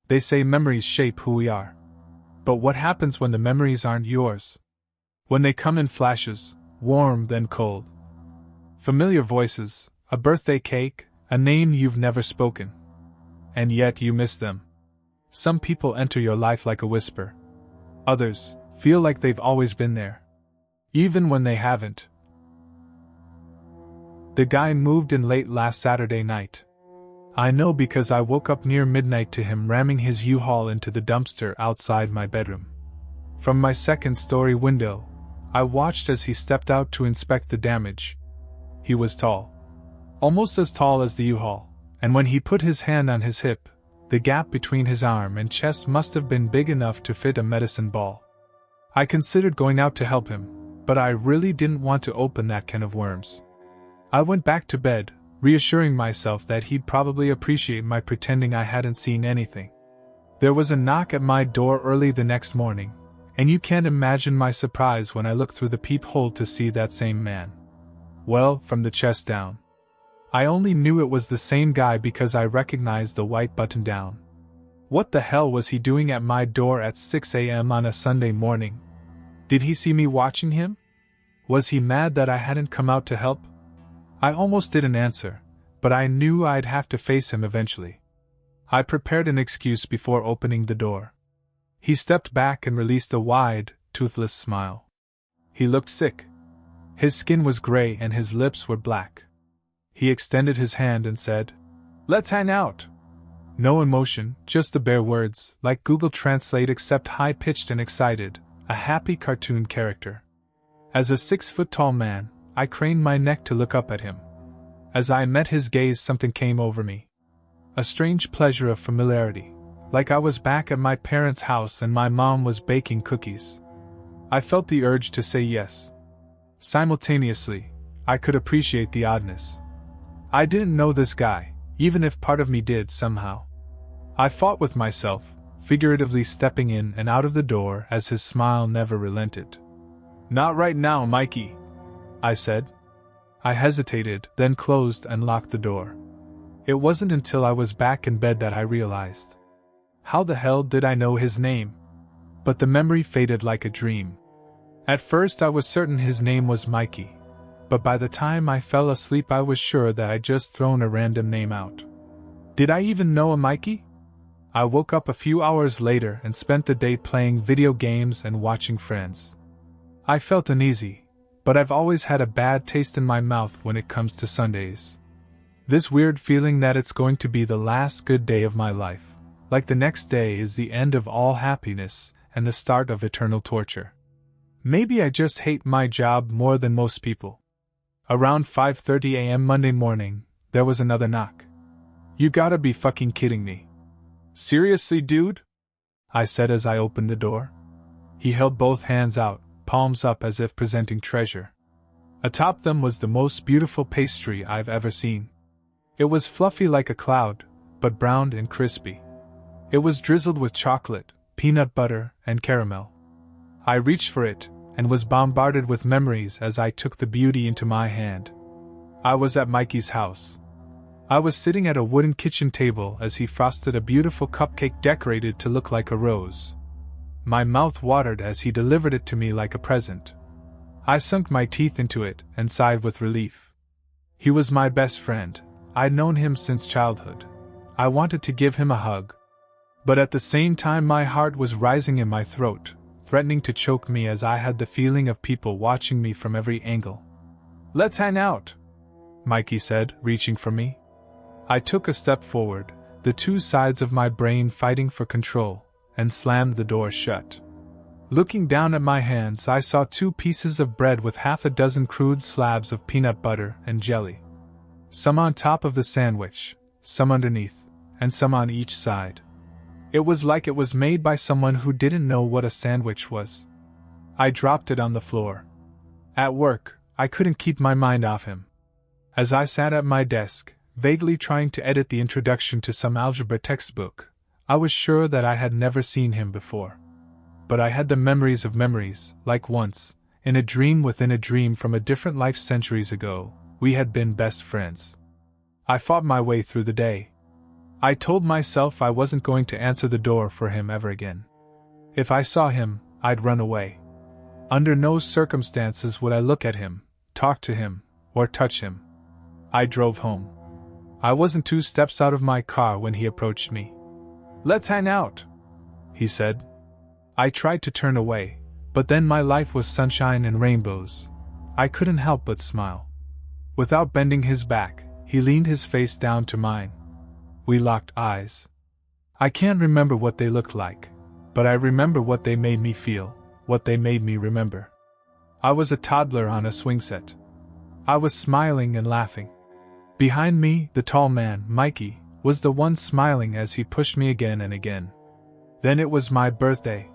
They say memories shape who we are. But what happens when the memories aren't yours? When they come in flashes, warm then cold. Familiar voices, a birthday cake, a name you've never spoken. And yet you miss them. Some people enter your life like a whisper. Others feel like they've always been there, even when they haven't. The guy moved in late last Saturday night. I know because I woke up near midnight to him ramming his U-Haul into the dumpster outside my bedroom. From my second-story window, I watched as he stepped out to inspect the damage. He was tall. Almost as tall as the U-Haul, and when he put his hand on his hip, the gap between his arm and chest must have been big enough to fit a medicine ball. I considered going out to help him, but I really didn't want to open that can of worms. I went back to bed, reassuring myself that he'd probably appreciate my pretending I hadn't seen anything. There was a knock at my door early the next morning, and you can't imagine my surprise when I looked through the peephole to see that same man. Well, from the chest down. I only knew it was the same guy because I recognized the white button-down. What the hell was he doing at my door at 6 a.m. on a Sunday morning? Did he see me watching him? Was he mad that I hadn't come out to help? I almost didn't answer, but I knew I'd have to face him eventually. I prepared an excuse before opening the door. He stepped back and released a wide, toothless smile. He looked sick. His skin was gray and his lips were black. He extended his hand and said, "Let's hang out." No emotion, just the bare words, like Google Translate except high-pitched and excited, a happy cartoon character. As a 6-foot-tall man, I craned my neck to look up at him. As I met his gaze, something came over me. A strange pleasure of familiarity, like I was back at my parents' house and my mom was baking cookies. I felt the urge to say yes. Simultaneously, I could appreciate the oddness. I didn't know this guy, even if part of me did somehow. I fought with myself, figuratively stepping in and out of the door as his smile never relented. "Not right now, Mikey," I said. I hesitated, then closed and locked the door. It wasn't until I was back in bed that I realized. How the hell did I know his name? But the memory faded like a dream. At first I was certain his name was Mikey, but by the time I fell asleep I was sure that I'd just thrown a random name out. Did I even know a Mikey? I woke up a few hours later and spent the day playing video games and watching Friends. I felt uneasy, but I've always had a bad taste in my mouth when it comes to Sundays. This weird feeling that it's going to be the last good day of my life, like the next day is the end of all happiness and the start of eternal torture. Maybe I just hate my job more than most people. Around 5:30 a.m. Monday morning, there was another knock. "You gotta be fucking kidding me." "Seriously, dude?" I said as I opened the door. He held both hands out, palms up as if presenting treasure. Atop them was the most beautiful pastry I've ever seen. It was fluffy like a cloud, but brown and crispy. It was drizzled with chocolate, peanut butter, and caramel. I reached for it, and was bombarded with memories as I took the beauty into my hand. I was at Mikey's house. I was sitting at a wooden kitchen table as he frosted a beautiful cupcake decorated to look like a rose. My mouth watered as he delivered it to me like a present. I sunk my teeth into it and sighed with relief. He was my best friend. I'd known him since childhood. I wanted to give him a hug. But at the same time my heart was rising in my throat, threatening to choke me as I had the feeling of people watching me from every angle. "Let's hang out," Mikey said, reaching for me. I took a step forward, the two sides of my brain fighting for control, and slammed the door shut. Looking down at my hands, I saw 2 pieces of bread with half a dozen crude slabs of peanut butter and jelly. Some on top of the sandwich, some underneath, and some on each side. It was like it was made by someone who didn't know what a sandwich was. I dropped it on the floor. At work, I couldn't keep my mind off him. As I sat at my desk, vaguely trying to edit the introduction to some algebra textbook, I was sure that I had never seen him before. But I had the memories of memories, like once, in a dream within a dream from a different life centuries ago, we had been best friends. I fought my way through the day. I told myself I wasn't going to answer the door for him ever again. If I saw him, I'd run away. Under no circumstances would I look at him, talk to him, or touch him. I drove home. I wasn't 2 steps out of my car when he approached me. "Let's hang out," he said. I tried to turn away, but then my life was sunshine and rainbows. I couldn't help but smile. Without bending his back, he leaned his face down to mine. We locked eyes. I can't remember what they looked like, but I remember what they made me feel, what they made me remember. I was a toddler on a swing set. I was smiling and laughing. Behind me, the tall man, Mikey, was the one smiling as he pushed me again and again. Then it was my birthday.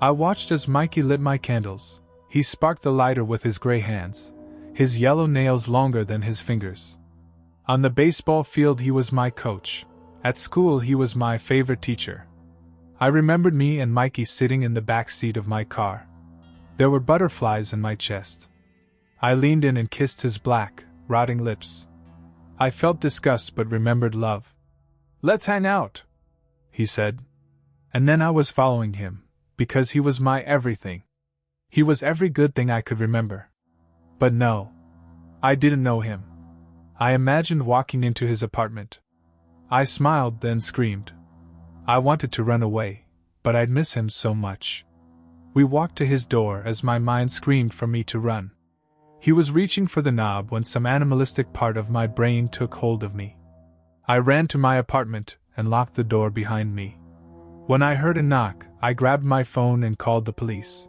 I watched as Mikey lit my candles. He sparked the lighter with his gray hands, his yellow nails longer than his fingers. On the baseball field he was my coach. At school he was my favorite teacher. I remembered me and Mikey sitting in the back seat of my car. There were butterflies in my chest. I leaned in and kissed his black, rotting lips. I felt disgust but remembered love. "Let's hang out," he said. And then I was following him, because he was my everything. He was every good thing I could remember. But no, I didn't know him. I imagined walking into his apartment. I smiled, then screamed. I wanted to run away, but I'd miss him so much. We walked to his door as my mind screamed for me to run. He was reaching for the knob when some animalistic part of my brain took hold of me. I ran to my apartment and locked the door behind me. When I heard a knock, I grabbed my phone and called the police.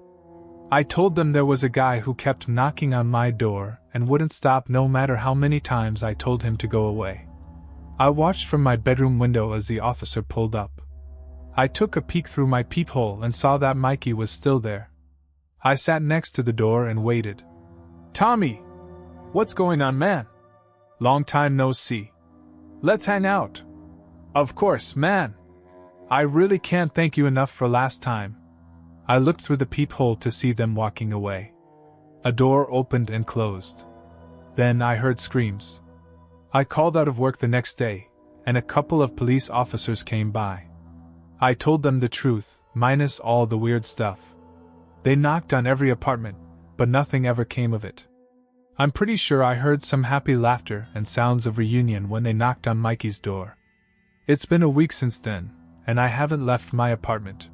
I told them there was a guy who kept knocking on my door and wouldn't stop no matter how many times I told him to go away. I watched from my bedroom window as the officer pulled up. I took a peek through my peephole and saw that Mikey was still there. I sat next to the door and waited. "Tommy! What's going on, man? Long time no see. Let's hang out." "Of course, man. I really can't thank you enough for last time." I looked through the peephole to see them walking away. A door opened and closed. Then I heard screams. I called out of work the next day, and a couple of police officers came by. I told them the truth, minus all the weird stuff. They knocked on every apartment, but nothing ever came of it. I'm pretty sure I heard some happy laughter and sounds of reunion when they knocked on Mikey's door. It's been a week since then, and I haven't left my apartment.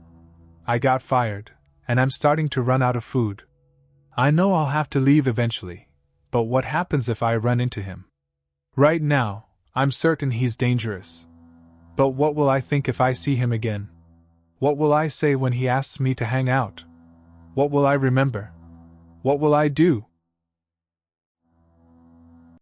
I got fired, and I'm starting to run out of food. I know I'll have to leave eventually, but what happens if I run into him? Right now, I'm certain he's dangerous. But what will I think if I see him again? What will I say when he asks me to hang out? What will I remember? What will I do?